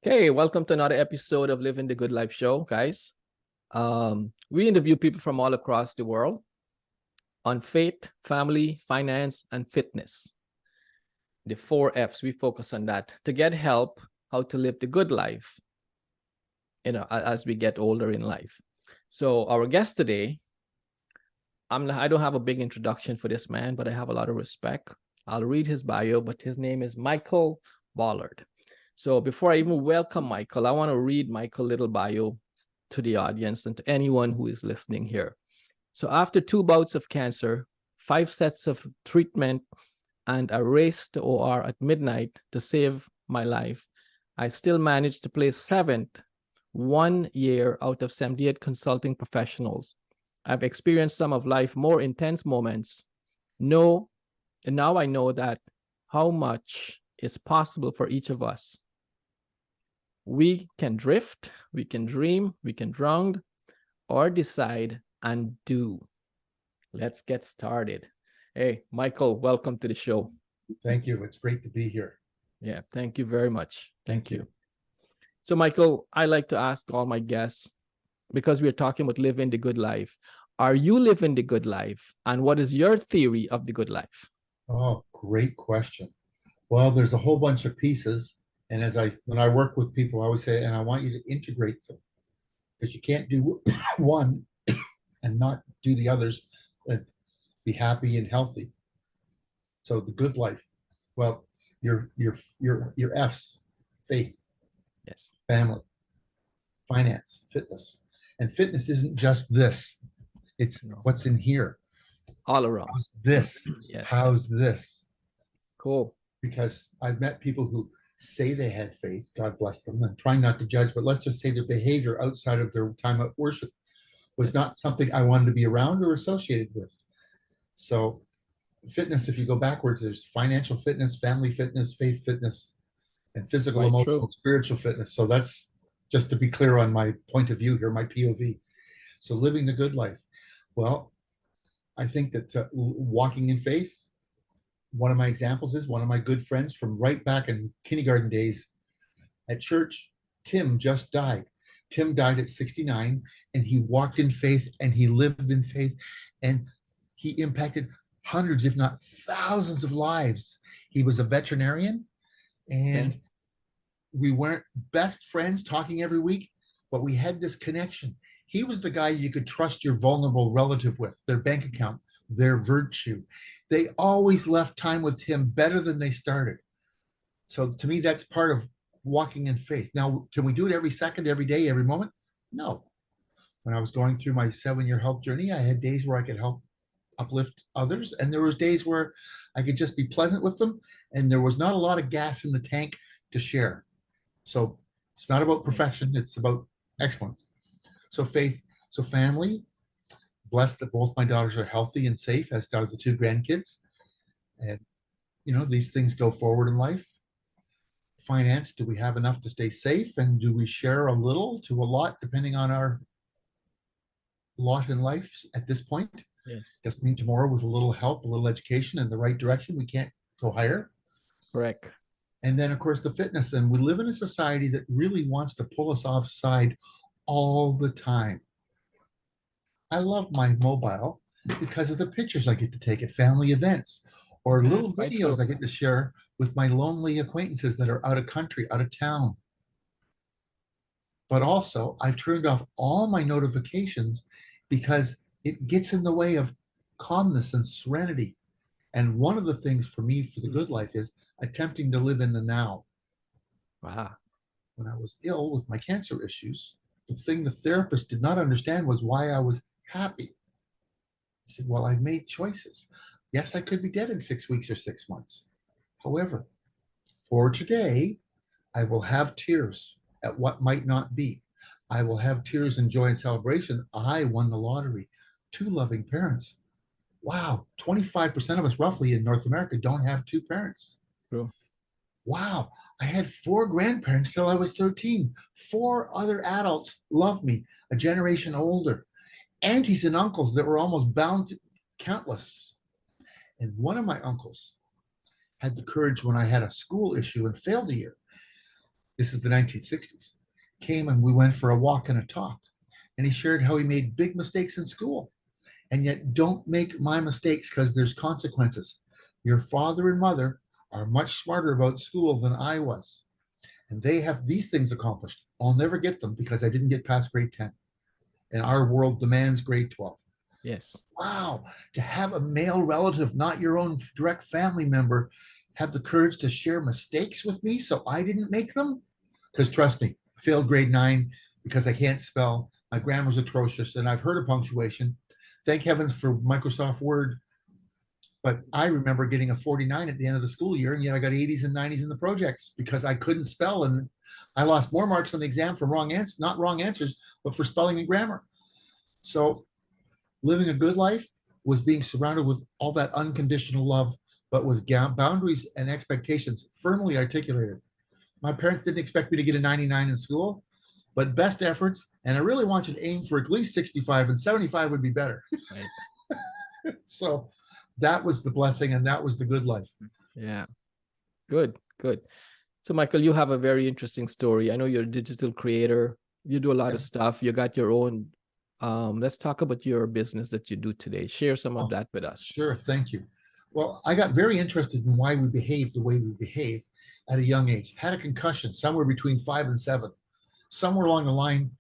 Hey, welcome to another episode of Living the Good Life Show, guys. We interview people from all across the world on faith, family, finance, and fitness. The 4 F's, we focus on that to get help how to live the good life, as we get older in life. So our guest today, I don't have a big introduction for this man, but I have a lot of respect. I'll read his bio, but his name is Michael Ballard. So before I even welcome Michael, I want to read Michael's little bio to the audience and to anyone who is listening here. So after 2 bouts of cancer, 5 sets of treatment, and a race to OR at midnight to save my life, I still managed to place 7th 1 year out of 78 consulting professionals. I've experienced some of life's more intense moments. And now I know that how much is possible for each of us. We can drift, we can dream, we can drown, or decide and do. Let's get started. Hey, Michael, welcome to the show. Thank you. It's great to be here. Yeah, thank you very much. Thank you. So, Michael, I like to ask all my guests, because we're talking about living the good life. Are you living the good life? And what is your theory of the good life? Oh, great question. Well, there's a whole bunch of pieces. And when I work with people, I always say, and I want you to integrate them, because you can't do one and not do the others and be happy and healthy. So the good life. Well, your F's: faith, Yes. family, finance, fitness. And fitness isn't just this. It's what's in here. All around. How's this? Yes. How's this? Cool. Because I've met people who say they had faith, God bless them, and trying not to judge, but let's just say their behavior outside of their time of worship was not something I wanted to be around or associated with. So fitness, if you go backwards, there's financial fitness, family fitness, faith fitness, and physical, emotional, spiritual fitness. So that's just to be clear on my point of view here, my POV. So living the good life. Well, I think that walking in faith, one of my examples is one of my good friends from right back in kindergarten days at church. Tim just died. Tim died at 69, and he walked in faith and he lived in faith, and he impacted hundreds, if not thousands, of lives. He was a veterinarian, and we weren't best friends talking every week, but we had this connection. He was the guy you could trust your vulnerable relative with, their bank account, their virtue. They always left time with him better than they started. So to me, that's part of walking in faith. Now, can we do it every second, every day, every moment? No. When I was going through my 7-year health journey, I had days where I could help uplift others, and there was days where I could just be pleasant with them, and there was not a lot of gas in the tank to share. So it's not about perfection, it's about excellence. So faith, so family, blessed that both my daughters are healthy and safe, as are the 2 grandkids. And, these things go forward in life. Finance, do we have enough to stay safe? And do we share a little to a lot, depending on our lot in life at this point? Yes. Doesn't mean tomorrow, with a little help, a little education in the right direction, we can't go higher. Correct. And then, of course, the fitness. And we live in a society that really wants to pull us offside all the time. I love my mobile because of the pictures I get to take at family events, or little videos I get to share with my lonely acquaintances that are out of country, out of town. But also, I've turned off all my notifications because it gets in the way of calmness and serenity. And one of the things for me for the good life is attempting to live in the now. Wow. When I was ill with my cancer issues, the thing the therapist did not understand was why I was happy. I said, well, I've made choices. Yes, I could be dead in 6 weeks or 6 months. However, for today, I will have tears at what might not be. I will have tears in joy and celebration. I won the lottery. 2 loving parents. Wow, 25% of us roughly in North America don't have 2 parents. True. Wow, I had 4 grandparents till I was 13. 4 other adults loved me, a generation older. Aunties and uncles that were almost bound to countless. And one of my uncles had the courage when I had a school issue and failed a year. this is the 1960s, came and we went for a walk and a talk. And he shared how he made big mistakes in school. And yet, don't make my mistakes because there's consequences. Your father and mother are much smarter about school than I was. And they have these things accomplished. I'll never get them because I didn't get past grade 10. And our world demands grade 12. Yes. Wow. To have a male relative, not your own direct family member, have the courage to share mistakes with me so I didn't make them? Because trust me, I failed grade 9 because I can't spell. My grammar's atrocious, and I've heard of punctuation. Thank heavens for Microsoft Word. But I remember getting a 49 at the end of the school year, and yet I got 80s and 90s in the projects because I couldn't spell, and I lost more marks on the exam for wrong answers, not wrong answers, but for spelling and grammar. So living a good life was being surrounded with all that unconditional love, but with boundaries and expectations firmly articulated. My parents didn't expect me to get a 99 in school, but best efforts, and I really want you to aim for at least 65, and 75 would be better. Right. So that was the blessing, and that was the good life. Yeah. Good. So Michael, you have a very interesting story. I know you're a digital creator. You do a lot of stuff. You got your own. Let's talk about your business that you do today. Share some of that with us. Sure. Thank you. Well, I got very interested in why we behave the way we behave at a young age. Had a concussion somewhere between 5 and 7. Somewhere along the line,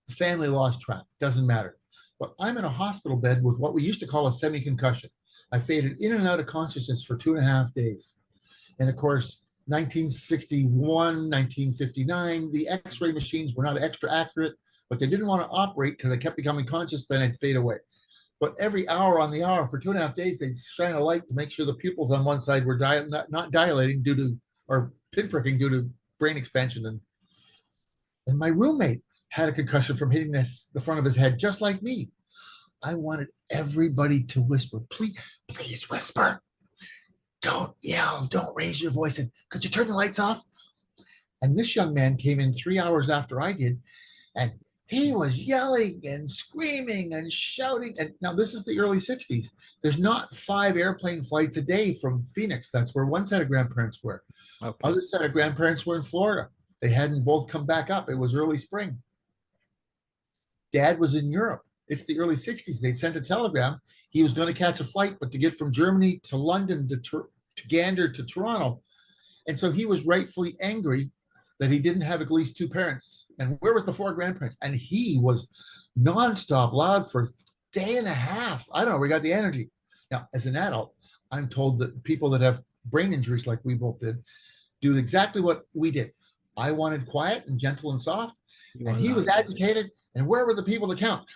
the family lost track. Doesn't matter. But I'm in a hospital bed with what we used to call a semi-concussion. I faded in and out of consciousness for 2.5 days. And of course, 1961, 1959, the x-ray machines were not extra accurate, but they didn't want to operate because I kept becoming conscious, then I'd fade away. But every hour on the hour for 2.5 days, they'd shine a light to make sure the pupils on one side were not dilating due to, or pinpricking due to brain expansion. And my roommate had a concussion from hitting the front of his head, just like me. I wanted everybody to whisper, please whisper. Don't yell, don't raise your voice. And could you turn the lights off? And this young man came in 3 hours after I did, and he was yelling and screaming and shouting. And now this is the early 60s. There's not 5 airplane flights a day from Phoenix. That's where one set of grandparents were. Okay. Other set of grandparents were in Florida. They hadn't both come back up. It was early spring. Dad was in Europe. It's the early 60s. They sent a telegram. He was going to catch a flight, but to get from Germany to London to Gander to Toronto. And so he was rightfully angry that he didn't have at least 2 parents. And where was the 4 grandparents? And he was nonstop loud for a day and a half. I don't know, we got the energy. Now, as an adult, I'm told that people that have brain injuries like we both did do exactly what we did. I wanted quiet and gentle and soft, and he was agitated. And where were the people to count?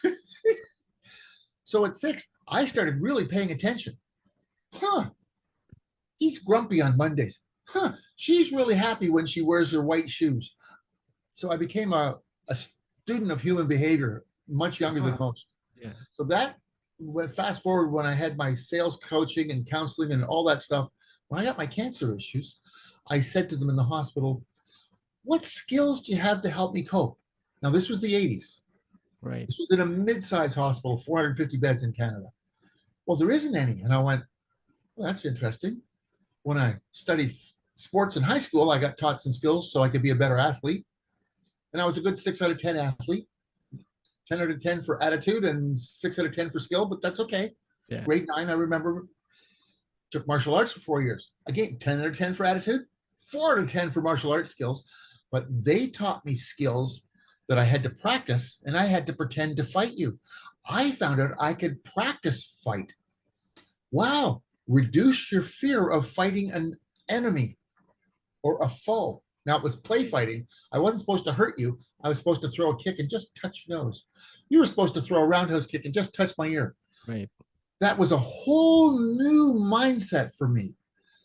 So at 6, I started really paying attention. He's grumpy on Mondays. She's really happy when she wears her white shoes. So I became a student of human behavior, much younger than most. Yeah. So that went fast forward when I had my sales coaching and counseling and all that stuff. When I got my cancer issues, I said to them in the hospital, what skills do you have to help me cope? Now, this was the 80s. Right. This was in a mid-sized hospital, 450 beds in Canada. Well, there isn't any. And I went, well, that's interesting. When I studied sports in high school, I got taught some skills so I could be a better athlete. And I was a good 6 out of 10 athlete. 10 out of 10 for attitude and 6 out of 10 for skill, but that's okay. Yeah. Grade 9, I remember, took martial arts for 4 years. Again, 10 out of 10 for attitude, 4 out of 10 for martial arts skills. But they taught me skills that I had to practice, and I had to pretend to fight you. I found out I could practice fight. Wow. Reduce your fear of fighting an enemy or a foe. Now, it was play fighting. I wasn't supposed to hurt you. I was supposed to throw a kick and just touch your nose. You were supposed to throw a roundhouse kick and just touch my ear. Right. That was a whole new mindset for me.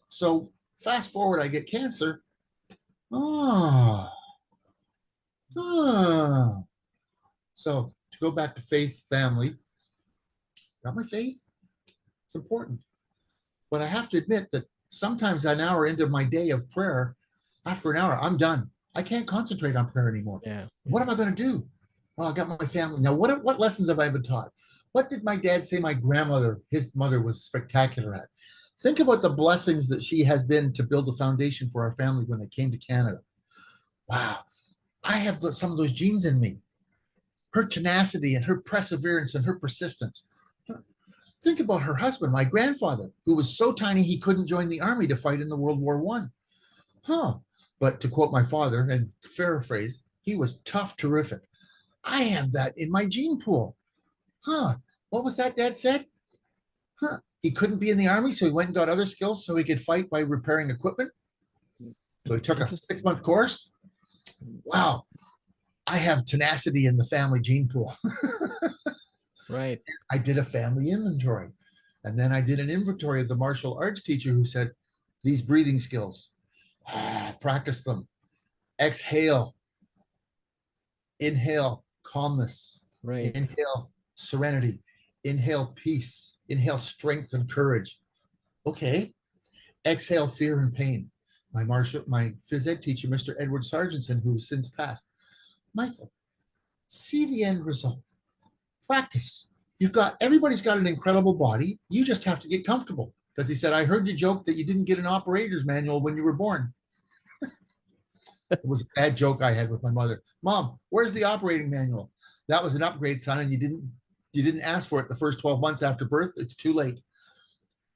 So fast forward, I get cancer. So to go back to faith, family, got my faith. It's important. But I have to admit that sometimes an hour into my day of prayer, after an hour, I'm done. I can't concentrate on prayer anymore. Yeah. What am I going to do? Well, I got my family. Now, what lessons have I been taught? What did my dad say my grandmother, his mother, was spectacular at? Think about the blessings that she has been to build a foundation for our family when they came to Canada. wow, I have some of those genes in me. Her tenacity and her perseverance and her persistence. Think about her husband, my grandfather, who was so tiny he couldn't join the army to fight in the World War I. Huh. But to quote my father and paraphrase, he was tough, terrific. I have that in my gene pool. Huh. What was that Dad said? Huh. He couldn't be in the army, so he went and got other skills so he could fight by repairing equipment. So he took a Interesting. 6-month course. Wow. I have tenacity in the family gene pool. Right. I did a family inventory. And then I did an inventory of the martial arts teacher who said, these breathing skills, practice them. Exhale, inhale, calmness, Right. inhale, serenity, inhale, peace, inhale, strength and courage. Okay. Exhale, fear and pain. My phys ed teacher, Mr. Edward Sargentson, who's since passed. Michael, see the end result. Practice. Everybody's got an incredible body. You just have to get comfortable. Because he said, I heard you joke that you didn't get an operator's manual when you were born. It was a bad joke I had with my mother. Mom, where's the operating manual? That was an upgrade, son, and you didn't ask for it the first 12 months after birth. It's too late.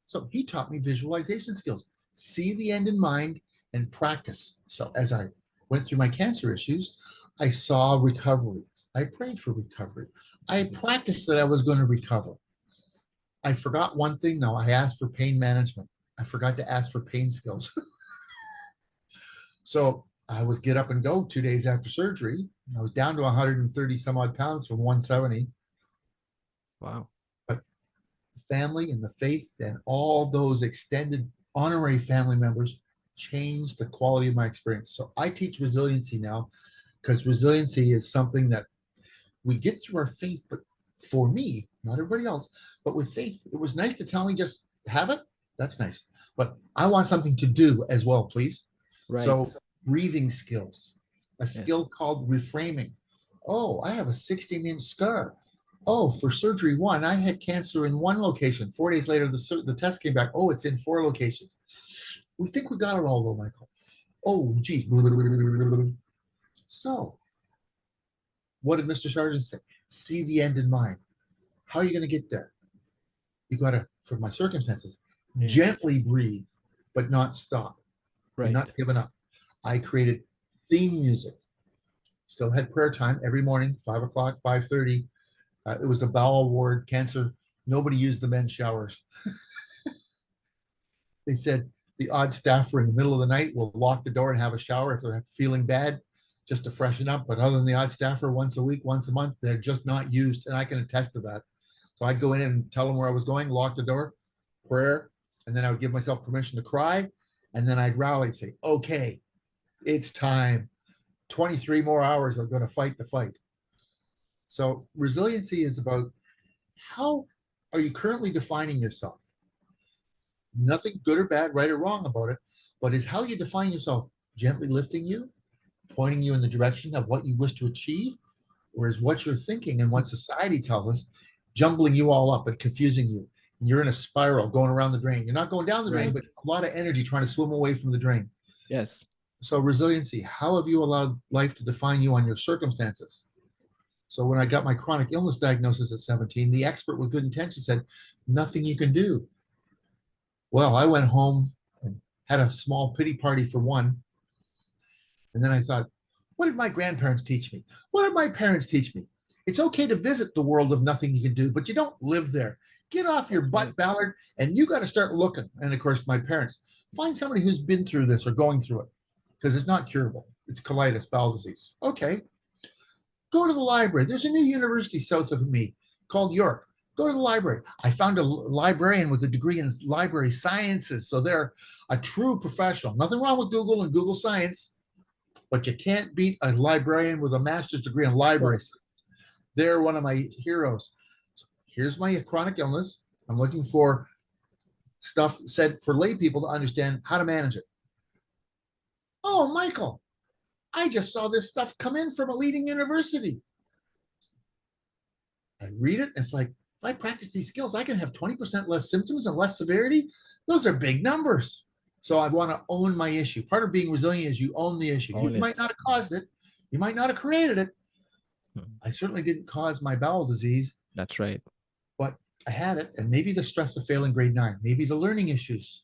So he taught me visualization skills. See the end in mind and practice. So as I went through my cancer issues, I saw recovery. I prayed for recovery. I practiced that I was going to recover. I forgot one thing though. I asked for pain management. I forgot to ask for pain skills. So I was get up and go 2 days after surgery. I was down to 130 some odd pounds from 170. Wow. But the family and the faith and all those extended honorary family members changed the quality of my experience. So I teach resiliency now because resiliency is something that we get through our faith, but for me, not everybody else, but with faith, it was nice to tell me just have it. That's nice. But I want something to do as well, please. Right. So breathing skills, a Yes. skill called reframing. Oh, I have a 16-inch scar. Oh, for surgery one, I had cancer in one location. 4 days later, the test came back. Oh, it's in 4 locations. We think we got it all though, Michael. Oh, geez. So what did Mr. Sargent say? See the end in mind. How are you going to get there? You got to, for my circumstances, Yeah. gently breathe, but not stop. Right. And not giving up. I created theme music. Still had prayer time every morning, 5 o'clock, 5:30. It was a bowel ward cancer. Nobody used the men's showers. They said the odd staffer in the middle of the night will lock the door and have a shower if they're feeling bad, just to freshen up. But other than the odd staffer, once a week, once a month, they're just not used. And I can attest to that. So I'd go in and tell them where I was going, lock the door, prayer, and then I would give myself permission to cry. And then I'd rally and say, okay, it's time. 23 more hours are going to fight the fight. So resiliency is about how are you currently defining yourself? Nothing good or bad, right or wrong about it, but is how you define yourself gently lifting you, pointing you in the direction of what you wish to achieve, or is what you're thinking and what society tells us jumbling you all up and confusing you? And you're in a spiral going around the drain. You're not going down the drain, Right. but a lot of energy trying to swim away from the drain. Yes. So resiliency, how have you allowed life to define you on your circumstances? So when I got my chronic illness diagnosis at 17, the expert with good intention said, nothing you can do. Well, I went home and had a small pity party for one. And then I thought, what did my grandparents teach me? What did my parents teach me? It's okay to visit the world of nothing you can do, but you don't live there. Get off your butt, Ballard, and you got to start looking. And of course, my parents, find somebody who's been through this or going through it, because it's not curable. It's colitis, bowel disease. Okay. Go to the library. There's a new university south of me called York. Go to the library. I found a librarian with a degree in library sciences. So they're a true professional. Nothing wrong with Google and Google Science, but you can't beat a librarian with a master's degree in library science. They're one of my heroes. Here's my chronic illness. I'm looking for stuff said for lay people to understand how to manage it. Oh, Michael, I just saw this stuff come in from a leading university. I read it. It's like, if I practice these skills, I can have 20% less symptoms and less severity. Those are big numbers. So I want to own my issue. Part of being resilient is you own the issue. Own You might it. not have caused it. You might not have created it. Hmm. I certainly didn't cause my bowel disease, That's right. but I had it. And maybe the stress of failing grade 9, maybe the learning issues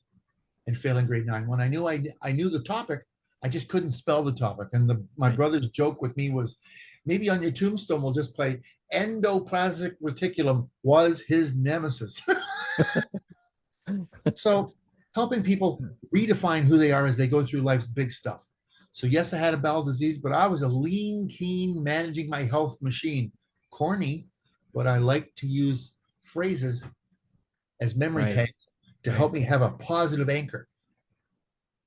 in failing grade 9. When I knew the topic, I just couldn't spell the topic. And my Right. brother's joke with me was, maybe on your tombstone we'll just play endoplasmic reticulum was his nemesis. So helping people redefine who they are as they go through life's big stuff. So yes, I had a bowel disease, but I was a lean, keen, managing my health machine. Corny, but I like to use phrases as memory Right. tags to Right. help me have a positive anchor.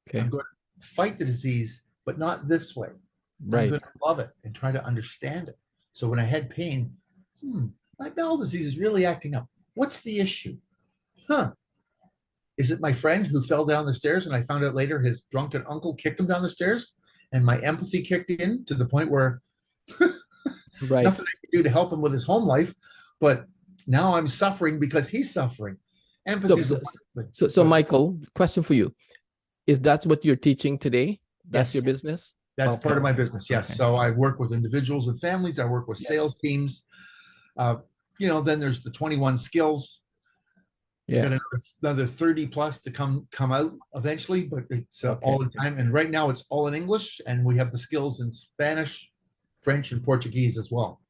Okay. I'm going to fight the disease, but not this way. I'm Right. going to love it and try to understand it. So when I had pain, my bowel disease is really acting up. What's the issue? Is it my friend who fell down the stairs and I found out later his drunken uncle kicked him down the stairs? And my empathy kicked in to the point where Right. nothing I could do to help him with his home life, but now I'm suffering because he's suffering. Empathy is So Michael, question for you. Is that what you're teaching today? That's Yes. your business? That's Okay. part of my business. Yes. Okay. So I work with individuals and families. I work with Yes. sales teams. Then there's the 21 skills. Yeah. Got another 30 plus to come out eventually, but it's Okay. all the time. And right now it's all in English, and we have the skills in Spanish, French, and Portuguese as well.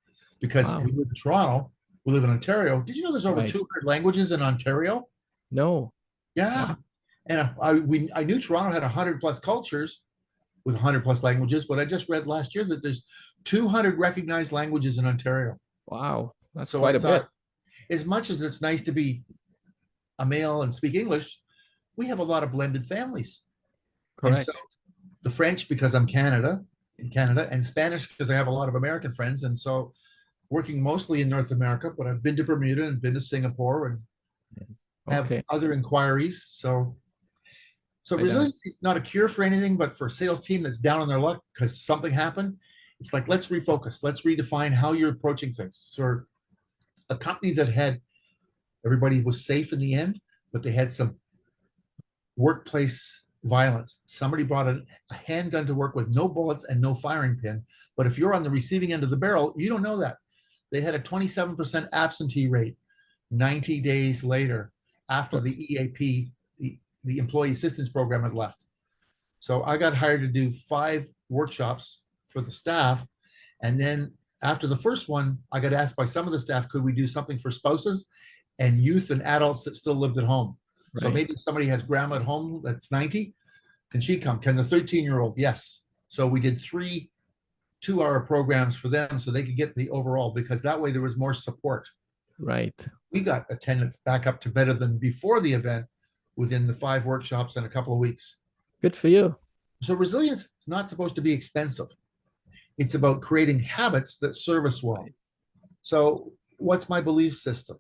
Because Wow. we live in Toronto, we live in Ontario. Did you know there's over Right. 200 languages in Ontario? No. Yeah. And I knew Toronto had 100 plus cultures with 100 plus languages, but I just read last year that there's 200 recognized languages in Ontario. Wow. That's So quite a bit. as much as it's nice to be a male and speak English, we have a lot of blended families. Correct. And so the French, because I'm in Canada, and Spanish because I have a lot of American friends. And so working mostly in North America, but I've been to Bermuda and been to Singapore and have Okay. other inquiries. So Right on. resiliency is not a cure for anything, but for a sales team that's down on their luck because something happened, it's like, let's refocus. Let's redefine how you're approaching things. So a company that had everybody was safe in the end, but they had some workplace violence. Somebody brought a handgun to work with, no bullets and no firing pin. But if you're on the receiving end of the barrel, you don't know that. They had a 27% absentee rate 90 days later after the EAP, the Employee Assistance Program, had left. So I got hired to do 5 workshops for the staff. And then after the first one, I got asked by some of the staff, could we do something for spouses and youth and adults that still lived at home? So Right. maybe somebody has grandma at home that's 90. Can she come? Can the 13-year-old? Yes. So we did 3 2-hour programs for them so they could get the overall, because that way there was more support. Right. We got attendance back up to better than before the event within the 5 workshops in a couple of weeks. Good for you. So resilience is not supposed to be expensive. It's about creating habits that serve us well. So what's my belief system?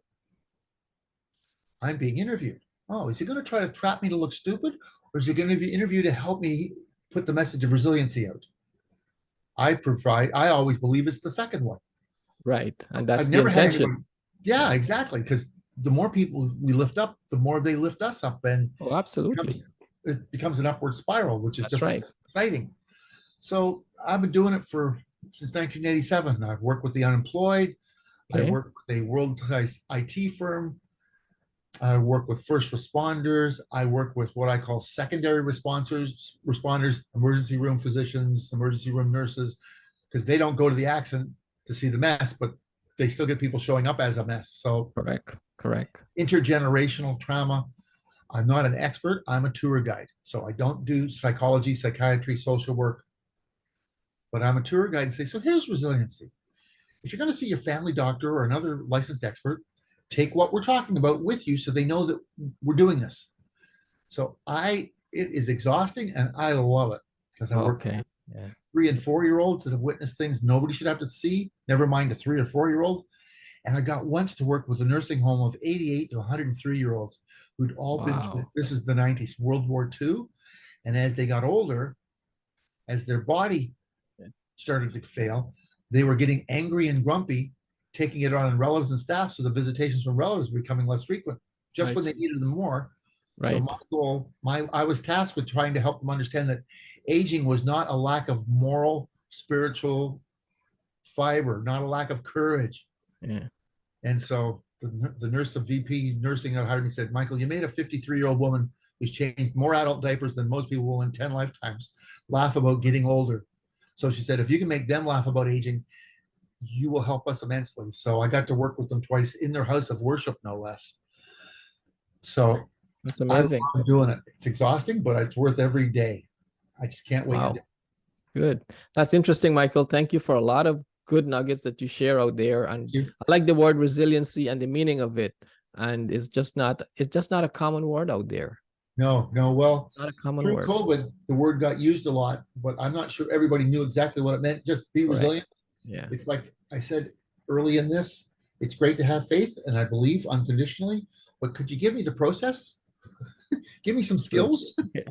I'm being interviewed. Oh, is he going to try to trap me to look stupid? Or is he going to be interviewed to help me put the message of resiliency out? I always believe it's the second one. Right. And that's I've the never had intention. anybody. Yeah, exactly. Because the more people we lift up, the more they lift us up. And Oh, absolutely. it becomes an upward spiral, which is That's just right. exciting. So I've been doing it since 1987. I've worked with the unemployed. Okay. I work with a world-class IT firm. I work with first responders. I work with what I call secondary responders, emergency room physicians, emergency room nurses, because they don't go to the accident to see the mess, but they still get people showing up as a mess. So Correct. intergenerational trauma. I'm not an expert. I'm a tour guide. So I don't do psychology, psychiatry, social work, but I'm a tour guide and say, so here's resiliency. If you're going to see your family doctor or another licensed expert, take what we're talking about with you so they know that we're doing this. So it is exhausting and I love it because I work Okay. with 3 and 4-year-olds that have witnessed things nobody should have to see, never mind a 3 or 4-year-old. And I got once to work with a nursing home of 88 to 103-year-olds who'd all been through, this is the 90s, World War II. And as they got older, as their body started to fail, they were getting angry and grumpy, taking it on relatives and staff. So the visitations from relatives were becoming less frequent. Just when they needed them more, So Right. my goal, I was tasked with trying to help them understand that aging was not a lack of moral, spiritual fiber, not a lack of courage. Yeah. And so the nurse of VP nursing that hired me said, Michael, you made a 53-year-old woman who's changed more adult diapers than most people will in 10 lifetimes laugh about getting older. So she said, if you can make them laugh about aging, you will help us immensely. So I got to work with them twice in their house of worship, no less. So That's I amazing. love doing it. It's exhausting, but it's worth every day. I just can't wait to Wow. do it. Good. That's interesting, Michael. Thank you for a lot of good nuggets that you share out there. And You. I like the word resiliency and the meaning of it. And it's just not a common word out there. No, no. Well, Not a common through word. COVID, the word got used a lot, but I'm not sure everybody knew exactly what it meant. Just be Correct. resilient. Yeah. It's like I said early in this, it's great to have faith and I believe unconditionally, but could you give me the process? Give me some True. skills. Yeah.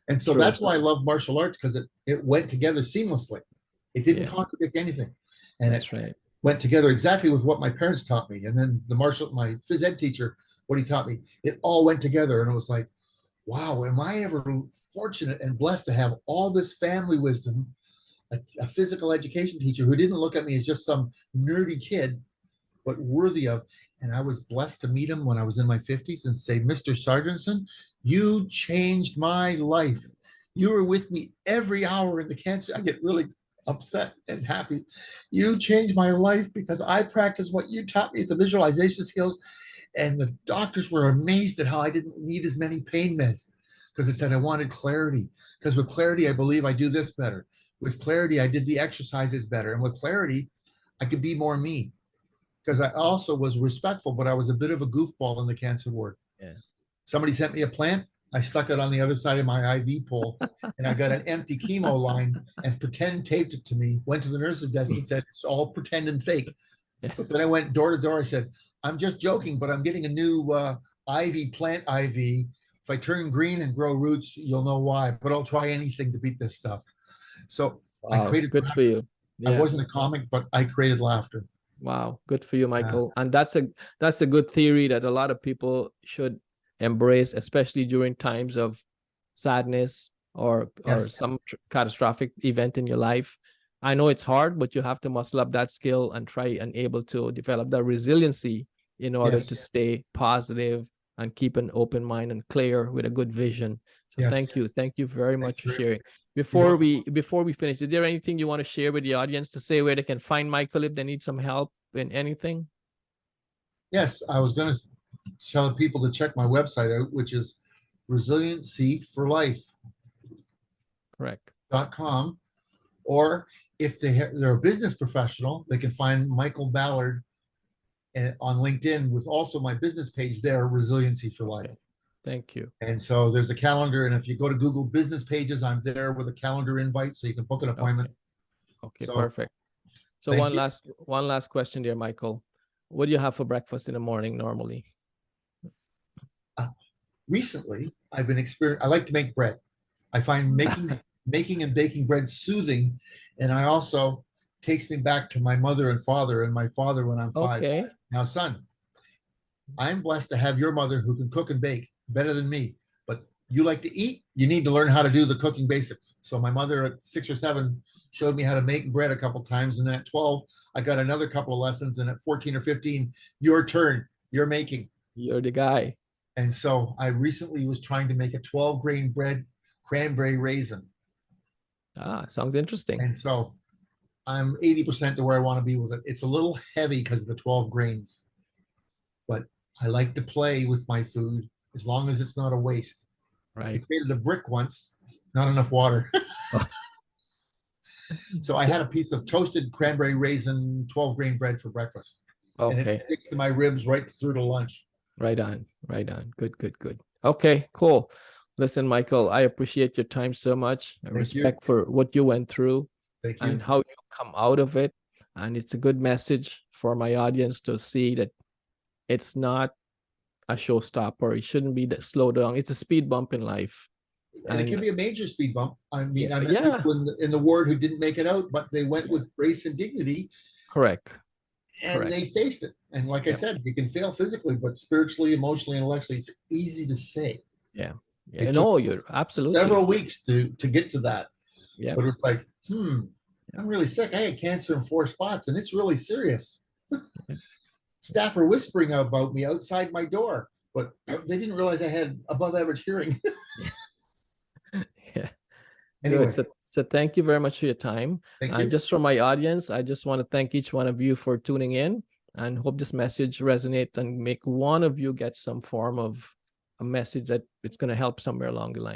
And so True. that's why I love martial arts because it went together seamlessly. It didn't Yeah. contradict anything. And it That's right. went together exactly with what my parents taught me. And then my phys ed teacher, what he taught me, it all went together. And it was like, wow, am I ever fortunate and blessed to have all this family wisdom, a physical education teacher who didn't look at me as just some nerdy kid, but worthy of. And I was blessed to meet him when I was in my 50s and say, Mr. Sargentson, you changed my life. You were with me every hour in the cancer. I get really upset and happy. You changed my life because I practiced what you taught me, the visualization skills. And the doctors were amazed at how I didn't need as many pain meds because I said I wanted clarity. Because with clarity, I believe I do this better. With clarity, I did the exercises better. And with clarity, I could be more me because I also was respectful, but I was a bit of a goofball in the cancer ward. Yeah. Somebody sent me a plant. I stuck it on the other side of my IV pole and I got an empty chemo line and pretend taped it to me, went to the nurse's desk and said, it's all pretend and fake. Yeah. But then I went door to door. I said, I'm just joking, but I'm getting a new IV plant IV. If I turn green and grow roots, you'll know why, but I'll try anything to beat this stuff. So I Wow. created Good for laughter. you. I Yeah. wasn't a comic, but I created laughter. Wow. Good for you, Uh, Michael. And that's a good theory that a lot of people should embrace, especially during times of sadness or yes, some catastrophic event in your life. I know it's hard, but you have to muscle up that skill and try and able to develop that resiliency in order to yes, stay positive and keep an open mind and clear with a good vision. So yes. thank you very Thank much for you. sharing. You're Before we finish, is there anything you want to share with the audience to say where they can find Michael if they need some help in anything? Yes, I was going to tell people to check my website out, which is resiliencyforlife.com. Correct. Or if they're a business professional, they can find Michael Ballard on LinkedIn with also my business page there, Resiliency for Life. Okay. Thank you. And so there's a calendar. And if you go to Google business pages, I'm there with a calendar invite so you can book an appointment. Okay, So perfect. So thank you. one last question there, Michael. What do you have for breakfast in the morning normally? Recently, I've been I like to make bread. I find making and baking bread soothing, and I also takes me back to my mother and father, and my father when I'm 5. Okay. Now, son, I'm blessed to have your mother who can cook and bake better than me. But you like to eat, you need to learn how to do the cooking basics. So my mother at 6 or 7 showed me how to make bread a couple times, and then at 12, I got another couple of lessons, and at 14 or 15, your turn, you're making. You're the guy. And so I recently was trying to make a 12-grain bread cranberry raisin. Sounds interesting. And so I'm 80% to where I want to be with it. It's a little heavy because of the 12 grains, but I like to play with my food as long as it's not a waste. I Right. created a brick once, not enough water. So I had a piece of toasted cranberry raisin 12-grain bread for breakfast. And Okay. it sticks to my ribs right through to lunch. Right on. Right on. Good, good, good. Okay, cool. Listen, Michael, I appreciate your time so much. I Thank respect for what you went through Thank and you. how you come out of it. And it's a good message for my audience to see that it's not a showstopper. It shouldn't be that slow down. It's a speed bump in life. And it can And be a major speed bump. I mean, I met yeah, people in the ward who didn't make it out, but they went with grace and dignity correct. and Correct. they faced it. And like I Yep. said, you can fail physically, but spiritually, emotionally, intellectually, it's easy to say. Yeah. It Yeah. took No, you're absolutely. several weeks to get to that. Yeah. But it's like, I'm really sick. I had cancer in 4 spots, and it's really serious. Staff are whispering about me outside my door, but they didn't realize I had above average hearing. Yeah. Anyways, Good. So thank you very much for your time. thank And you. just for my audience, I just want to thank each one of you for tuning in and hope this message resonates and make one of you get some form of a message that it's going to help somewhere along the line.